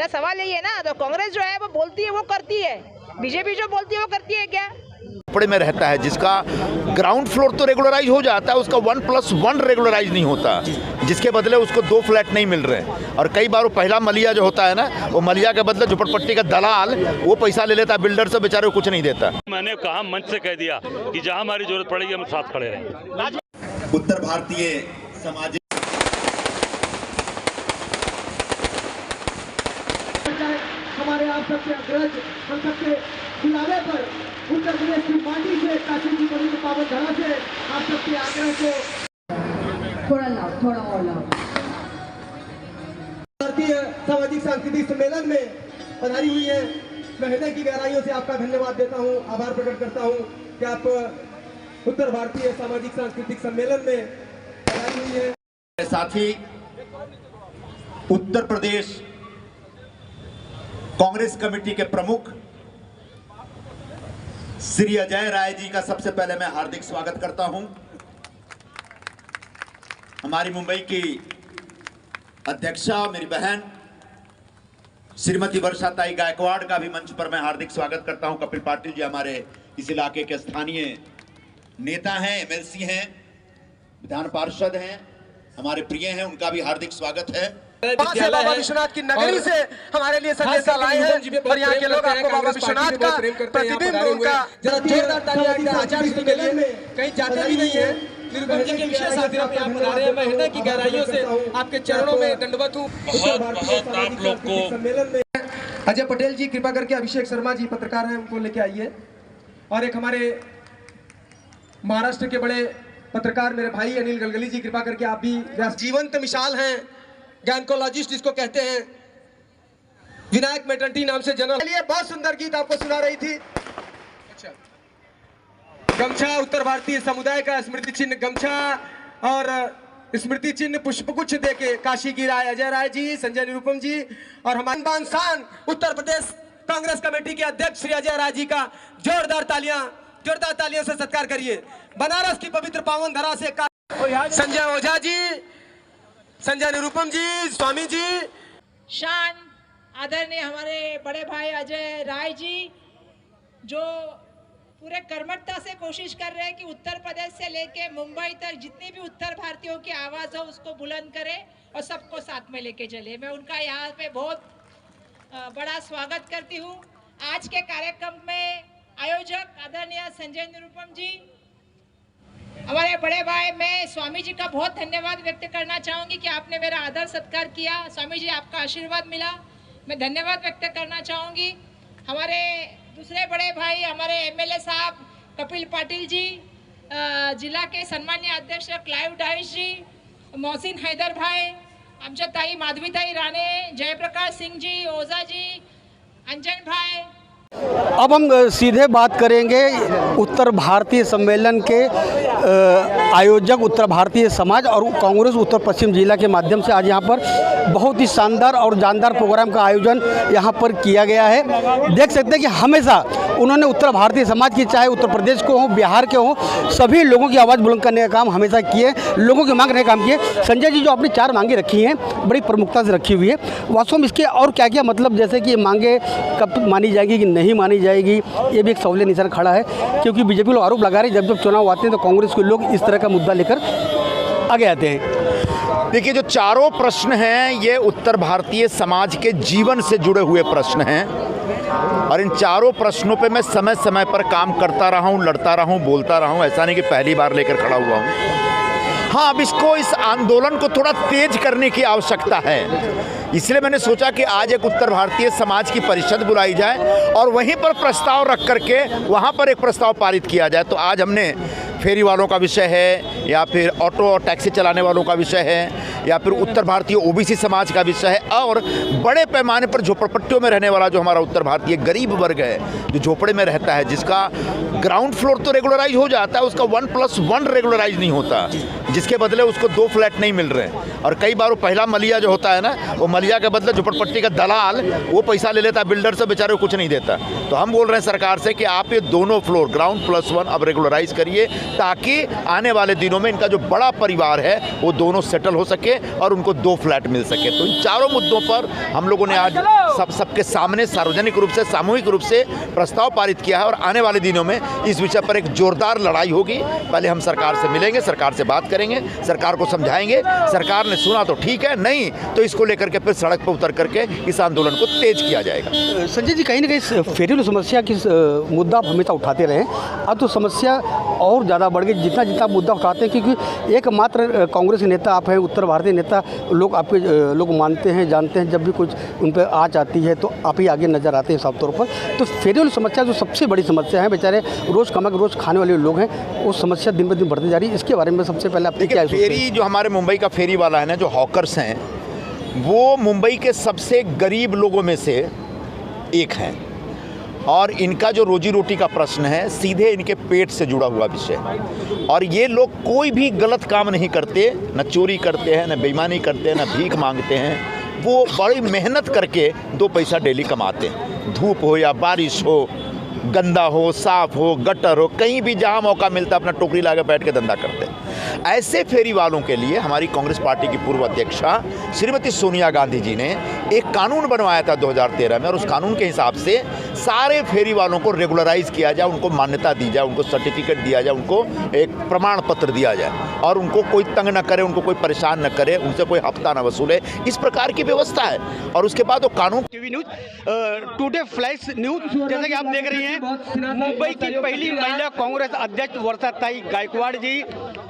मेरा सवाल यही है ना, तो कांग्रेस जो है वो बोलती है वो करती है, बीजेपी जो बोलती है वो करती है क्या? झोपड़े में रहता है जिसका ग्राउंड फ्लोर तो रेगुलराइज हो जाता है, उसका 1+1 रेगुलराइज नहीं होता, जिसके बदले उसको 2 फ्लैट नहीं मिल रहे। और कई बार वो पहला मलिया जो होता है ना, वो मलिया के बदले झोपड़पट्टी का दलाल वो पैसा ले लेता है, बिल्डर से बेचारे को कुछ नहीं देता। मैंने कहा, मंच से कह दिया कि जहां हमारी जरूरत पड़ेगी हम साथ खड़े रहेंगे। उत्तर भारतीय सामाजिक हमारे आप सबके अग्रज, हम सबके बुलावे पर उत्तर प्रदेश की माटी से, काशी की पवित्र पावन धरा से आप सबके आग्रह को थोड़ा और लाओ। भारतीय सामाजिक सांस्कृतिक सम्मेलन में पधारी हुई है, मैं हृदय की गहराइयों से आपका धन्यवाद देता हूं, आभार प्रकट करता हूं कि आप उत्तर भारतीय सामाजिक सांस्कृतिक सम्मेलन में पधारी हुई है। साथ ही उत्तर प्रदेश कांग्रेस कमेटी के प्रमुख श्री अजय राय जी का सबसे पहले मैं हार्दिक स्वागत करता हूं। हमारी मुंबई की अध्यक्षा मेरी बहन श्रीमती वर्षाताई गायकवाड़ का भी मंच पर मैं हार्दिक स्वागत करता हूं। कपिल पाटिल जी हमारे इस इलाके के स्थानीय नेता हैं, एमएलसी हैं, विधान पार्षद हैं, हमारे प्रिय हैं, उनका भी हार्दिक स्वागत है। बाबा विश्वनाथ की नगरी से हमारे लिए संदेश लाए हैं और यहाँ के लोग आपको बाबा विश्वनाथ का प्रतिबिंब, उनका जोरदार तालियां की आचार के लिए कहीं जाते भी नहीं है। निरुपम जी के विशेष आतिथ्य में आप बता रहे हैं, मैं हृदय की गहराइयों से आपके चरणों में दंडवत हूँ। बहुत आप लोग को अजय पटेल जी कृपा करके, अभिषेक शर्मा जी पत्रकार हैं, उनको लेके आइए। और एक हमारे महाराष्ट्र के बड़े पत्रकार मेरे भाई अनिल गलगली जी, कृपा करके आप भी जीवंत मिसाल हैं, गायकोलॉजिस्ट जिसको कहते हैं, विनायक मेटर्निटी नाम से जनरल लिए बहुत सुंदर गीत आपको सुना रही थी। अच्छा, गमछा उत्तर भारतीय समुदाय का स्मृति चिन्ह गमछा और स्मृति चिन्ह पुष्पगुच्छ देके काशी की राय अजय राय जी, संजय निरुपम जी और हमारे बानसान उत्तर प्रदेश कांग्रेस कमेटी के अध्यक्ष श्री अजय राय जी का जोरदार तालियों से सत्कार करिए। बनारस की पवित्र पावन धरा से संजय ओझा जी, संजय निरुपम जी, स्वामी जी, शान आदरणीय हमारे बड़े भाई अजय राय जी, जो पूरे कर्मठता से कोशिश कर रहे हैं कि उत्तर प्रदेश से लेके मुंबई तक जितनी भी उत्तर भारतीयों की आवाज़ हो उसको बुलंद करे और सबको साथ में लेके चले। मैं उनका यहाँ पे बहुत बड़ा स्वागत करती हूँ। आज के कार्यक्रम में आयोजक आदरणीय संजय निरुपम जी, हमारे बड़े भाई, मैं स्वामी जी का बहुत धन्यवाद व्यक्त करना चाहूँगी कि आपने मेरा आदर सत्कार किया। स्वामी जी आपका आशीर्वाद मिला, मैं धन्यवाद व्यक्त करना चाहूँगी। हमारे दूसरे बड़े भाई हमारे एमएलए साहब कपिल पाटिल जी, जिला के सम्मानीय अध्यक्ष क्लाइव डाइश जी, मोहसिन हैदर भाई, आमच्या ताई माधवीताई राणे, जयप्रकाश सिंह जी, ओझा जी, अंजन भाई। अब हम सीधे बात करेंगे उत्तर भारतीय सम्मेलन के आयोजक उत्तर भारतीय समाज और कांग्रेस उत्तर पश्चिम जिला के माध्यम से आज यहाँ पर बहुत ही शानदार और जानदार प्रोग्राम का आयोजन यहाँ पर किया गया है। देख सकते हैं कि हमेशा उन्होंने उत्तर भारतीय समाज की, चाहे उत्तर प्रदेश को हो, बिहार के हो, सभी लोगों की आवाज़ बुलंद करने का काम हमेशा किए, लोगों की मांग करने का काम किए। संजय जी, जो आपने 4 मांगे रखी हैं, बड़ी प्रमुखता से रखी हुई है, वास्तव में इसके और क्या क्या मतलब, जैसे कि मांगे कब तक मानी जाएगी कि नहीं मानी जाएगी, ये भी एक सवाल निशान खड़ा है, क्योंकि बीजेपी लोग आरोप लगा रहे हैं जब चुनाव आते हैं तो कांग्रेस के लोग इस तरह का मुद्दा लेकर आगे आते हैं। देखिए, जो चारों प्रश्न हैं ये उत्तर भारतीय समाज के जीवन से जुड़े हुए प्रश्न हैं और इन चारों प्रश्नों पे मैं समय समय पर काम करता रहा हूँ, लड़ता रहा हूँ, बोलता रहा हूँ। ऐसा नहीं कि पहली बार लेकर खड़ा हुआ हूँ। हाँ, अब इस आंदोलन को थोड़ा तेज करने की आवश्यकता है, इसलिए मैंने सोचा कि आज एक उत्तर भारतीय समाज की परिषद बुलाई जाए और वहीं पर प्रस्ताव रख करके वहाँ पर एक प्रस्ताव पारित किया जाए। तो आज हमने फेरी वालों का विषय है, या फिर ऑटो और टैक्सी चलाने वालों का विषय है, या फिर उत्तर भारतीय ओबीसी समाज का विषय है, और बड़े पैमाने पर झोपड़पट्टियों में रहने वाला जो हमारा उत्तर भारतीय गरीब वर्ग है, जो झोपड़े में रहता है, जिसका ग्राउंड फ्लोर तो रेगुलराइज हो जाता है, उसका 1+1 रेगुलराइज नहीं होता, जिसके बदले उसको 2 फ्लैट नहीं मिल रहे हैं। और कई बार वो पहला मलिया जो होता है ना, वो मलिया के बदले झुपड़पट्टी का दलाल वो पैसा ले लेता है, बिल्डर से बेचारे को कुछ नहीं देता। तो हम बोल रहे हैं सरकार से कि आप ये दोनों फ्लोर ग्राउंड +1 अब रेगुलराइज करिए, ताकि आने वाले दिनों में इनका जो बड़ा परिवार है वो दोनों सेटल हो सके और उनको 2 फ्लैट मिल सके। तो इन चारों मुद्दों पर हम लोगों ने आज सबके सामने सार्वजनिक रूप से, सामूहिक रूप से प्रस्ताव पारित किया है और आने वाले दिनों में इस विषय पर एक जोरदार लड़ाई होगी। पहले हम सरकार से मिलेंगे, सरकार से बात करेंगे, सरकार को समझाएंगे, सरकार ने सुना तो ठीक है, नहीं तो इसको लेकर के फिर सड़क पर उतर करके इस आंदोलन को तेज किया जाएगा। संजय जी, कहीं ना कहीं फेरी समस्या की मुद्दा आप हमेशा उठाते रहे, अब तो समस्या और ज़्यादा बढ़ गई जितना जितना मुद्दा उठाते हैं, क्योंकि एकमात्र कांग्रेस के नेता आप हैं, उत्तर भारतीय नेता लोग आपके लोग मानते हैं, जानते हैं। जब भी कुछ उन पर आँच आती है तो आप ही आगे नज़र आते हैं साफ तौर पर। तो फेरी समस्या जो सबसे बड़ी समस्या है, बेचारे रोज़ कमा के रोज़ खाने वाले लोग हैं, वो समस्या दिन ब दिन बढ़ती जा रही है। इसके बारे में सबसे पहले आपने क्या फेरी जो हमारे मुंबई का फेरी वाला है ना, जो हॉकर्स हैं, वो मुंबई के सबसे गरीब लोगों में से एक हैं और इनका जो रोजी रोटी का प्रश्न है सीधे इनके पेट से जुड़ा हुआ विषय। और ये लोग कोई भी गलत काम नहीं करते, न चोरी करते हैं, न बेईमानी करते हैं, न भीख मांगते हैं। वो बड़ी मेहनत करके 2 पैसा डेली कमाते हैं। धूप हो या बारिश हो, गंदा हो, साफ हो, गटर हो, कहीं भी जहाँ मौका मिलता है अपना टोकरी लाकर बैठ के धंधा करते हैं। ऐसे फेरी वालों के लिए हमारी कांग्रेस पार्टी की पूर्व अध्यक्षा श्रीमती सोनिया गांधी जी ने एक कानून बनवाया था 2013 में, और उस कानून के हिसाब से सारे फेरी वालों को रेगुलराइज किया जाए, उनको मान्यता दी जाए, उनको सर्टिफिकेट दिया जाए, उनको एक प्रमाण पत्र दिया जाए और उनको कोई तंग न करे, उनको कोई परेशान न करे, उनसे कोई हफ्ता न वसूले। इस प्रकार की व्यवस्था है। और उसके बाद वो कानून TV news today flash news, जैसा कि आप देख रही हैं, मुंबई की पहली महिला कांग्रेस अध्यक्ष वर्षाताई गायकवाड़ जी,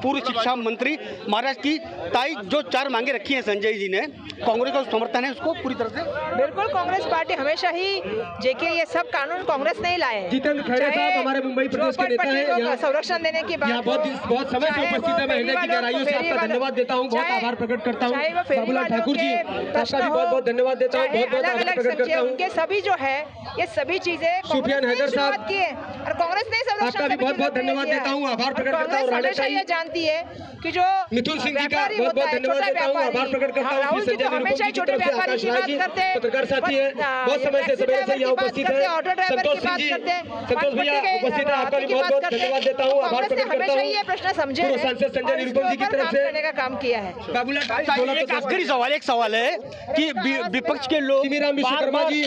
पूर्व शिक्षा मंत्री महाराष्ट्र की ताई, जो 4 मांगे रखी हैं संजय जी ने, कांग्रेस का समर्थन है उसको पूरी तरह से। बिल्कुल, कांग्रेस पार्टी हमेशा ही देखिए ये सब कानून कांग्रेस ने ही लाए हैं। जितेंद्र खैरे साहब हमारे मुंबई प्रदेश के नेता हैं, संरक्षण देने की बात, बहुत समय से उपस्थित है। मैं हृदय की गहराइयों से आपका धन्यवाद देता हूँ, बहुत आभार प्रकट करता हूँ। बाबूलाल ठाकुर जी, आपका भी बहुत बहुत धन्यवाद देता हूँ, बहुत बहुत आभार प्रकट करता हूँ। उनके सभी जो है ये सभी चीजें सुफियान हैदर साहब की है और कांग्रेस ने आपका भी बहुत बहुत धन्यवाद देता हूँ, आभार प्रकट करता हूँ। हमेशा ये जानती है कि जो मिथुन सिंह जी का बहुत बहुत धन्यवाद देता हूँ, आभार प्रकट करता हूँ। हमेशा छोटे व्यापारी की बात करते हैं, पत्रकार साथी है, बहुत समय से सवेरे से यहाँ उपस्थित है। संतोष सिंह जी, संतोष भैया उपस्थित है, आपका भी बहुत बहुत धन्यवाद देता हूँ, आभार प्रकट करता हूँ। ये प्रश्न समझे पूर्व सांसद संजय निरुपम जी की तरफ से करने का काम किया है। बाबूलाल एक आखिरी सवाल, एक सवाल है कि विपक्ष के लोग विश्वकर्मा जी,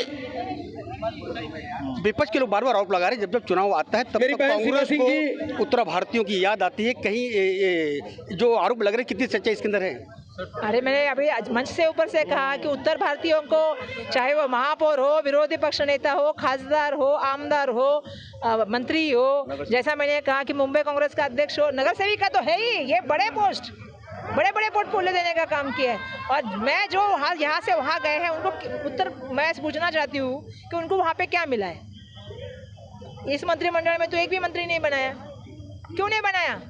विपक्ष के लोग बार बार आरोप लगा रहे हैं, जब जब चुनाव आता है तब कांग्रेस को उत्तर भारतीयों की याद आती है। कहीं ये जो आरोप लग रहे हैं, कितनी सच्चाई इसके अंदर है? अरे मैंने अभी मंच से ऊपर से कहा कि उत्तर भारतीयों को, चाहे वो महापौर हो, विरोधी पक्ष नेता हो, खासदार हो, आमदार हो, मंत्री हो, जैसा मैंने कहा कि मुंबई कांग्रेस का अध्यक्ष हो, नगर सेविका तो है ही, ये बड़े पोस्ट, बड़े बड़े पोर्टफोलियो देने का काम किया है। और मैं जो यहाँ से वहाँ गए हैं उनको मैं पूछना चाहती हूँ कि उनको वहाँ पे क्या मिला है। इस मंत्रिमंडल में तो एक भी मंत्री नहीं बनाया, क्यों नहीं बनाया?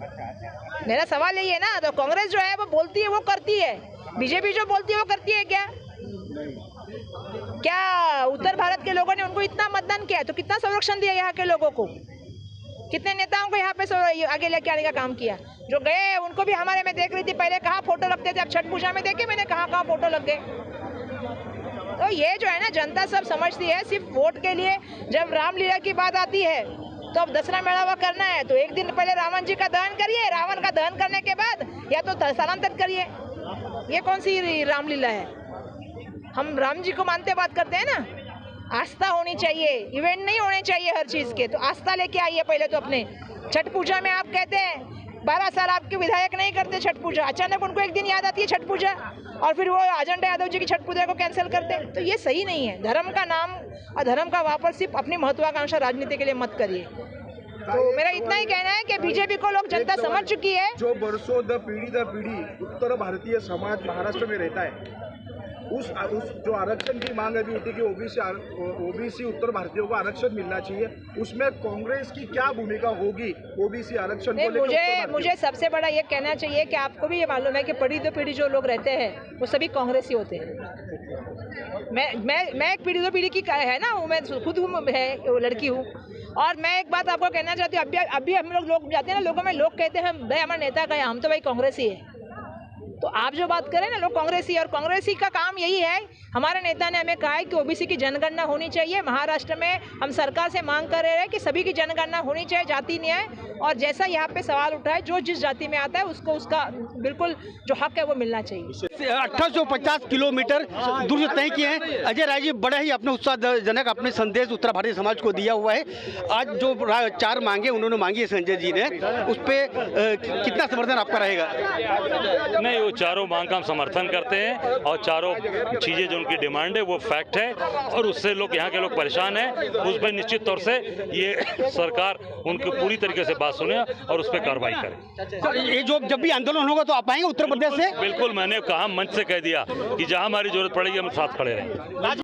मेरा सवाल यही है ना। तो कांग्रेस जो है वो बोलती है वो करती है, बीजेपी जो बोलती है वो करती है क्या? क्या उत्तर भारत के लोगों ने उनको इतना मतदान किया है तो कितना संरक्षण दिया यहाँ के लोगों को, कितने नेताओं को यहाँ पे आगे लेके आने का काम किया? जो गए उनको भी हमारे में देख रही थी, पहले कहाँ फोटो लगते थे, अब छठ पूजा में देखे मैंने कहाँ फोटो लग गए। तो ये जो है ना, जनता सब समझती है सिर्फ वोट के लिए। जब रामलीला की बात आती है तो अब दसरा मेड़ावा करना है तो एक दिन पहले रावण जी का दहन करिए, रावण का दहन करने के बाद या तो स्थानांतरित करिए। ये कौन सी रामलीला है? हम राम जी को मानते बात करते हैं ना। आस्था होनी चाहिए, इवेंट नहीं होने चाहिए हर चीज के। तो आस्था लेके आइए पहले तो अपने। छठ पूजा में आप कहते हैं 12 साल आपके विधायक नहीं करते छठ पूजा, अचानक उनको एक दिन याद आती है छठ पूजा और फिर वो अजंता यादव जी की छठ पूजा को कैंसिल करते हैं। तो ये सही नहीं है। धर्म का नाम और धर्म का वापस सिर्फ अपनी महत्वाकांक्षा राजनीति के लिए मत करिए। तो मेरा इतना ही कहना है कि बीजेपी को लोग जनता समझ चुकी है। जो बरसों पीढ़ी दर पीढ़ी उत्तर भारतीय समाज महाराष्ट्र में रहता है, उस जो आरक्षण की मांग अभी उठी कि ओबीसी उत्तर भारतीयों को आरक्षण मिलना चाहिए, उसमें कांग्रेस की क्या भूमिका होगी ओबीसी आरक्षण को लेकर? मुझे सबसे बड़ा ये कहना चाहिए कि आपको भी ये मालूम है कि पीढ़ी दो पीढ़ी जो लोग रहते हैं वो सभी कांग्रेसी होते हैं। मैं एक पीढ़ी दो पीढ़ी की है ना, मैं खुद है लड़की हूँ। और मैं एक बात आपको कहना चाहती हूँ, अभी हम लोग जाते हैं ना, लोगों में लोग कहते हैं भाई हमारा नेता का है, हम तो भाई कांग्रेसी है। तो आप जो बात करें ना, लोग कांग्रेसी, और कांग्रेसी का काम यही है। हमारे नेता ने हमें कहा है कि ओबीसी की जनगणना होनी चाहिए। महाराष्ट्र में हम सरकार से मांग कर रहे हैं कि सभी की जनगणना होनी चाहिए, जाति न्याय, और जैसा यहाँ पे सवाल उठा है, जो जिस जाति में आता है उसको उसका बिल्कुल जो हक है वो मिलना चाहिए। 1850 किलोमीटर दूर से तय किए हैं। अजय राय जी बड़ा ही अपने उत्साहजनक अपने संदेश उत्तर भारतीय समाज को दिया हुआ है। आज जो 4 मांगे उन्होंने मांगी है संजय जी ने, उस पर कितना समर्थन आपका रहेगा? नहीं, वो चारों मांग का हम समर्थन करते हैं, और चारों चीज़ें जो उनकी डिमांड है वो फैक्ट है, और उससे लोग यहाँ के लोग परेशान हैं। उस पर निश्चित तौर से ये सरकार उनकी पूरी तरीके से बात सुने और उस पर कार्रवाई करे। तो ये जो जब भी आंदोलन होगा तो आप आएंगे उत्तर प्रदेश से? बिल्कुल, मैंने कहा, मंच से कह दिया कि जहाँ हमारी जरूरत पड़ेगी हम साथ खड़े रहेंगे।